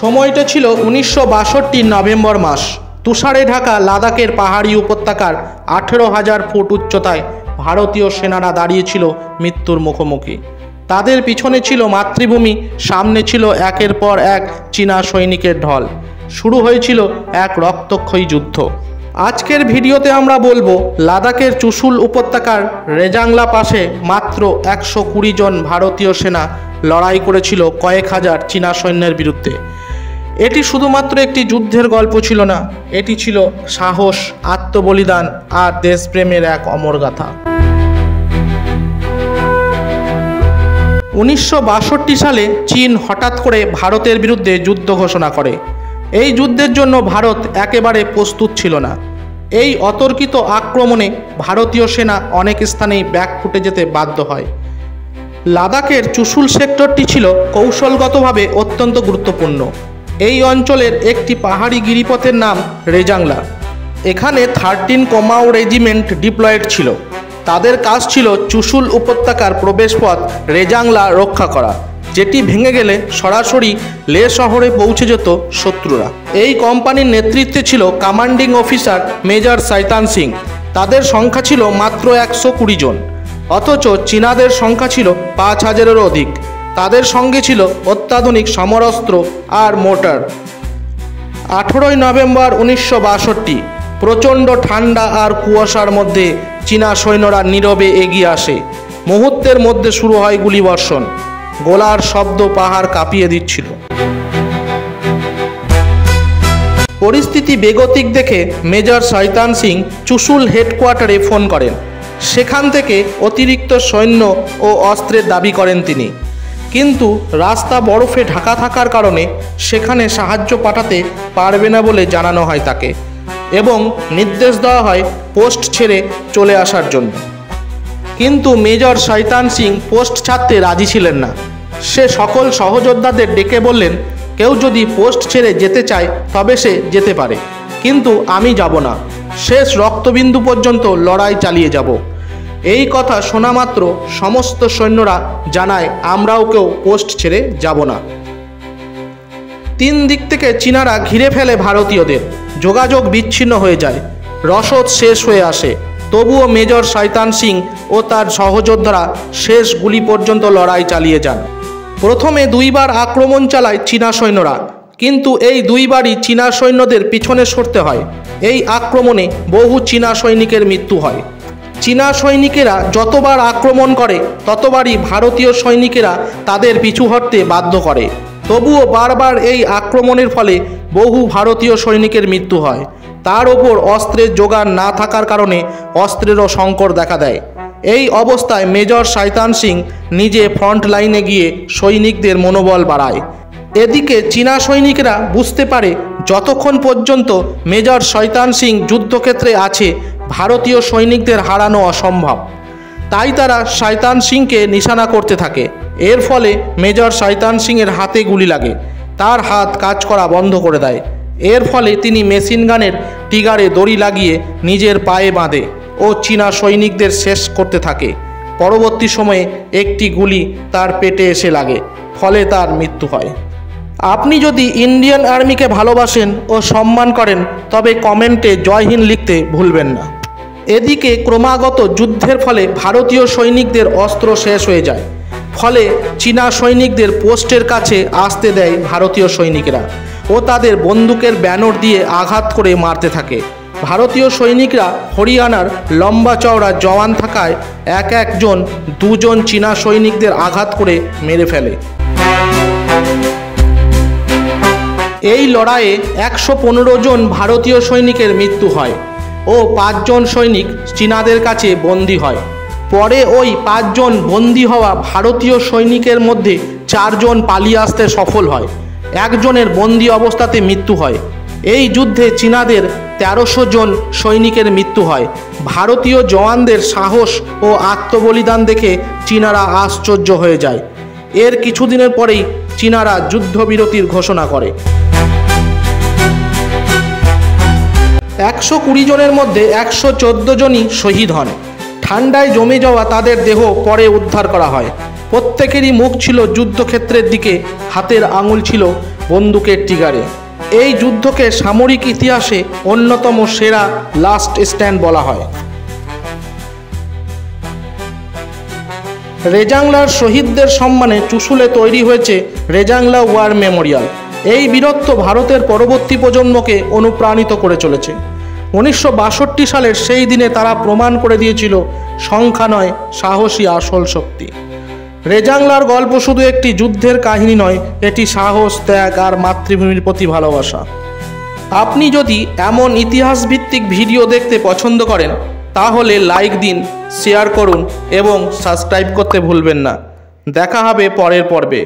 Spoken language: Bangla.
সময়টা ছিল 1962 নভেম্বর মাস। তুষারে ঢাকা লাদাখের পাহাড়ি উপত্যকার 18,000 ফুট উচ্চতায় ভারতীয় সেনারা দাঁড়িয়েছিল মৃত্যুর মুখোমুখি। তাদের পিছনে ছিল মাতৃভূমি, সামনে ছিল একের পর এক চীনা সৈনিকের ঢল। শুরু হয়েছিল এক রক্তক্ষয়ী যুদ্ধ। আজকের ভিডিওতে আমরা বলবো লাদাখের চুশুল উপত্যকার রেজাংলা পাশে মাত্র 120 জন ভারতীয় সেনা লড়াই করেছিল কয়েক হাজার চীনা সৈন্যের বিরুদ্ধে। এটি শুধুমাত্র একটি যুদ্ধের গল্প ছিল না, এটি ছিল সাহস, আত্মবলিদান আর দেশপ্রেমের এক অমর গাথা। 1962 সালে চীন হঠাৎ করে ভারতের বিরুদ্ধে যুদ্ধ ঘোষণা করে। এই যুদ্ধের জন্য ভারত একেবারে প্রস্তুত ছিল না। এই অতর্কিত আক্রমণে ভারতীয় সেনা অনেক স্থানেই ব্যাক ফুটে যেতে বাধ্য হয়। লাদাখের চুশুল সেক্টরটি ছিল কৌশলগতভাবে অত্যন্ত গুরুত্বপূর্ণ। এই অঞ্চলের একটি পাহাড়ি গিরিপথের নাম রেজাংলা। এখানে 13 কমাও রেজিমেন্ট ডিপ্লয়েড ছিল। তাদের কাজ ছিল চুশুল উপত্যকার প্রবেশপথ রেজাংলা রক্ষা করা, যেটি ভেঙে গেলে সরাসরি লে শহরে পৌঁছে যেত শত্রুরা। এই কোম্পানির নেতৃত্বে ছিল কমান্ডিং অফিসার মেজর সাইতান সিং। তাদের সংখ্যা ছিল মাত্র 120 জন, অথচ চীনাদের সংখ্যা ছিল 5,000-এরও অধিক। তাদের সঙ্গে ছিল অত্যাধুনিক সমরাস্ত্র আর মোটর। 18 নভেম্বর 1962 প্রচণ্ড ঠান্ডা আর কুয়াশার মধ্যে চীনা সৈন্যরা নীরবে এগিয়ে আসে। মুহূর্তের মধ্যে শুরু হয় গুলিবর্ষণ। গোলার শব্দ পাহাড় কাঁপিয়ে দিচ্ছিল। পরিস্থিতি বেগতিক দেখে মেজর সাইতান সিং চুশুল হেডকোয়ার্টারে ফোন করেন। সেখান থেকে অতিরিক্ত সৈন্য ও অস্ত্রের দাবি করেন তিনি, কিন্তু রাস্তা বরফে ঢাকা থাকার কারণে সেখানে সাহায্য পাঠাতে পারবে না বলে জানানো হয় তাকে, এবং নির্দেশ দেওয়া হয় পোস্ট ছেড়ে চলে আসার জন্য। কিন্তু মেজর সাইতান সিং পোস্ট ছাড়তে রাজি ছিলেন না। সে সকল সহযোদ্ধাদের ডেকে বললেন, কেউ যদি পোস্ট ছেড়ে যেতে চায় তবে সে যেতে পারে, কিন্তু আমি যাব না। শেষ রক্তবিন্দু পর্যন্ত লড়াই চালিয়ে যাব। এই কথা শোনা মাত্র সমস্ত সৈন্যরা জানায়, আমরাও কেউ পোস্ট ছেড়ে যাব না। 3 দিক থেকে চীনারা ঘিরে ফেলে ভারতীয়দের। যোগাযোগ বিচ্ছিন্ন হয়ে যায়, রসদ শেষ হয়ে আসে। তবুও মেজর সাইতান সিং ও তার সহযোদ্ধারা শেষ গুলি পর্যন্ত লড়াই চালিয়ে যান। প্রথমে 2 বার আক্রমণ চালায় চীনা সৈন্যরা, কিন্তু এই 2 বারই চীনা সৈন্যদের পিছনে সরতে হয়। এই আক্রমণে বহু চীনা সৈনিকের মৃত্যু হয়। চীনা সৈনিকেরা যতবার আক্রমণ করে ততবারই ভারতীয় সৈনিকেরা তাদের পিছু হটতে বাধ্য করে। তবুও বারবার এই আক্রমণের ফলে বহু ভারতীয় সৈনিকের মৃত্যু হয়। তার ওপর অস্ত্রের জোগান না থাকার কারণে অস্ত্রেরও সংকট দেখা দেয়। এই অবস্থায় মেজর সাইতান সিং নিজে ফ্রন্ট লাইনে গিয়ে সৈনিকদের মনোবল বাড়ায়। এদিকে চীনা সৈনিকরা বুঝতে পারে যতক্ষণ পর্যন্ত মেজর সাইতান সিং যুদ্ধক্ষেত্রে আছে ভারতীয় সৈনিকদের হারানো অসম্ভব। তাই তারা সাইতান সিংকে নিশানা করতে থাকে। এর ফলে মেজর সাইতান সিংয়ের হাতে গুলি লাগে। তার হাত কাজ করা বন্ধ করে দেয়। এর ফলে তিনি মেশিন গানের ট্রিগারে দড়ি লাগিয়ে নিজের পায়ে বাঁধে ও চীনা সৈনিকদের শেষ করতে থাকে। পরবর্তী সময়ে একটি গুলি তার পেটে এসে লাগে, ফলে তার মৃত্যু হয়। আপনি যদি ইন্ডিয়ান আর্মিকে ভালোবাসেন ও সম্মান করেন তবে কমেন্টে জয় হিন্দ লিখতে ভুলবেন না। এদিকে ক্রমাগত যুদ্ধের ফলে ভারতীয় সৈনিকদের অস্ত্র শেষ হয়ে যায়। ফলে চীনা সৈনিকদের পোস্টের কাছে আসতে দেয় ভারতীয় সৈনিকরা ও তাদের বন্দুকের ব্যানর দিয়ে আঘাত করে মারতে থাকে। ভারতীয় সৈনিকরা হরিয়ানার লম্বা চওড়া জওয়ান থাকায় একজন 2 জন চীনা সৈনিকদের আঘাত করে মেরে ফেলে। এই লড়াইয়ে 115 জন ভারতীয় সৈনিকের মৃত্যু হয় ও 5 জন সৈনিক চীনাদের কাছে বন্দী হয়। পরে ওই 5 জন বন্দী হওয়া ভারতীয় সৈনিকের মধ্যে 4 জন পালিয়ে আসতে সফল হয়। 1 জনের বন্দী অবস্থাতে মৃত্যু হয়। এই যুদ্ধে চীনাদের 1300 জন সৈনিকের মৃত্যু হয়। ভারতীয় জওয়ানদের সাহস ও আত্মবলিদান দেখে চীনারা আশ্চর্য হয়ে যায়। এর কিছুদিনের পরেই চীনারা যুদ্ধবিরতির ঘোষণা করে। 120 জনের মধ্যে 114 জনই শহীদ হন। ঠান্ডায় জমে যাওয়া তাদের দেহ পরে উদ্ধার করা হয়। প্রত্যেকেরই মুখ ছিল যুদ্ধক্ষেত্রের দিকে, হাতের আঙুল ছিল বন্দুকের ট্রিগারে। এই যুদ্ধকে সামরিক ইতিহাসে অন্যতম সেরা লাস্ট স্ট্যান্ড বলা হয়। রেজাংলার শহীদদের সম্মানে চুশুলে তৈরি হয়েছে রেজাংলা ওয়ার মেমোরিয়াল। এই বীরত্ব ভারতের পরবর্তী প্রজন্মকে অনুপ্রাণিত করে চলেছে। 1962 সালের সেই দিনে তারা প্রমাণ করে দিয়েছিল সংখ্যা নয়, সাহসী আসল শক্তি। রেজাংলার গল্প শুধু একটি যুদ্ধের কাহিনী নয়, এটি সাহস, ত্যাগ আর মাতৃভূমির প্রতি ভালোবাসা। আপনি যদি এমন ইতিহাস ভিত্তিক ভিডিও দেখতে পছন্দ করেন তাহলে লাইক দিন, শেয়ার করুন এবং সাবস্ক্রাইব করতে ভুলবেন না। দেখা হবে পরের পর্বে।